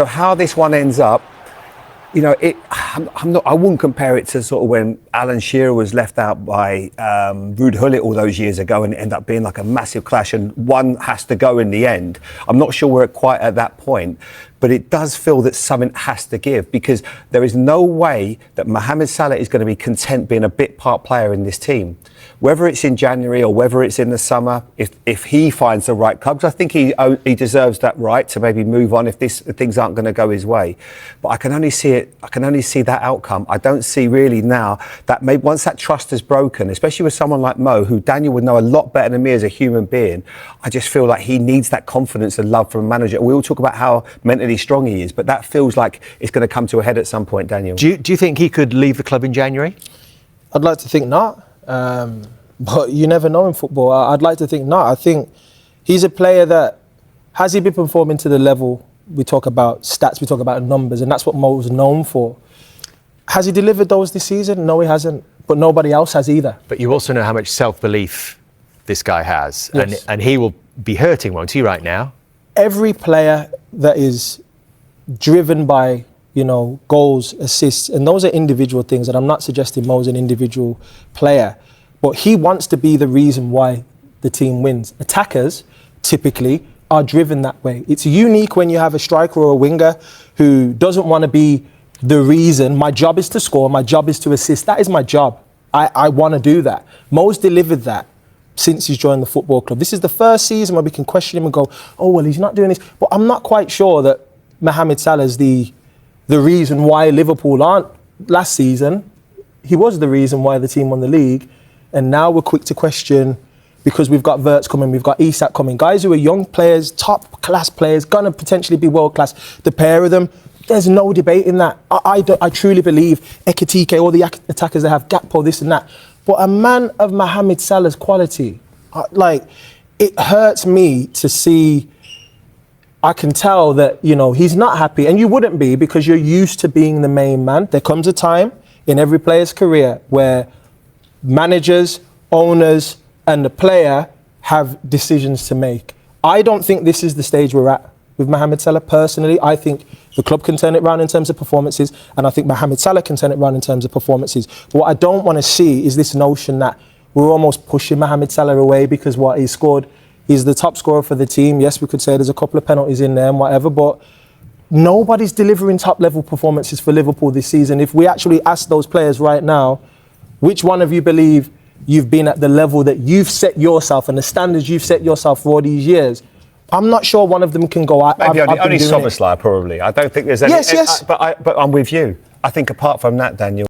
So how this one ends up, you know, I wouldn't compare it to sort of when Alan Shearer was left out by Ruud Gullit all those years ago and it ended up being like a massive clash and one has to go in the end. I'm not sure we're quite at that point, but it does feel that something has to give because there is no way that Mohamed Salah is going to be content being a bit part player in this team. Whether it's in January or whether it's in the summer, if he finds the right club, because I think he deserves that right to maybe move on if things aren't going to go his way. But I can only see it. I can only see that outcome. I don't see really now that maybe once that trust is broken, especially with someone like Mo, who Daniel would know a lot better than me as a human being. I just feel like he needs that confidence and love from a manager. We all talk about how mentally strong he is, but that feels like it's going to come to a head at some point, Daniel. Do you think he could leave the club in January? I'd like to think not. But you never know in football. I'd like to think not. I think he's a player that, has he been performing to the level? We talk about stats, we talk about numbers, and that's what Mo's known for. Has he delivered those this season? No, he hasn't. But nobody else has either. But you also know how much self-belief this guy has. Yes. And he will be hurting, won't he, right now? Every player that is driven by, you know, goals, assists, and those are individual things, and I'm not suggesting Mo's an individual player, but he wants to be the reason why the team wins. Attackers, typically, are driven that way. It's unique when you have a striker or a winger who doesn't want to be the reason. My job is to score, my job is to assist. That is my job. I want to do that. Mo's delivered that since he's joined the football club. This is the first season where we can question him and go, oh, well, he's not doing this. But I'm not quite sure that Mohamed Salah is the reason why Liverpool aren't. Last season, he was the reason why the team won the league. And now we're quick to question, because we've got Wirtz coming, we've got Isak coming, guys who are young players, top class players, gonna potentially be world class. The pair of them, there's no debate in that. I truly believe Ekitike, all the attackers they have, Gakpo, this and that. But a man of Mohamed Salah's quality, it hurts me to see. I can tell that, you know, he's not happy, and you wouldn't be because you're used to being the main man. There comes a time in every player's career where managers, owners, and the player have decisions to make. I don't think this is the stage we're at with Mohamed Salah. Personally, I think the club can turn it around in terms of performances, and I think Mohamed Salah can turn it around in terms of performances. But what I don't want to see is this notion that we're almost pushing Mohamed Salah away because what he scored, he's the top scorer for the team. Yes, we could say there's a couple of penalties in there and whatever, but nobody's delivering top-level performances for Liverpool this season. If we actually ask those players right now, which one of you believe you've been at the level that you've set yourself and the standards you've set yourself for all these years? I'm not sure one of them can go out. Maybe only Soboslai, probably. I don't think there's any. Yes. But I'm with you. I think apart from that, Daniel,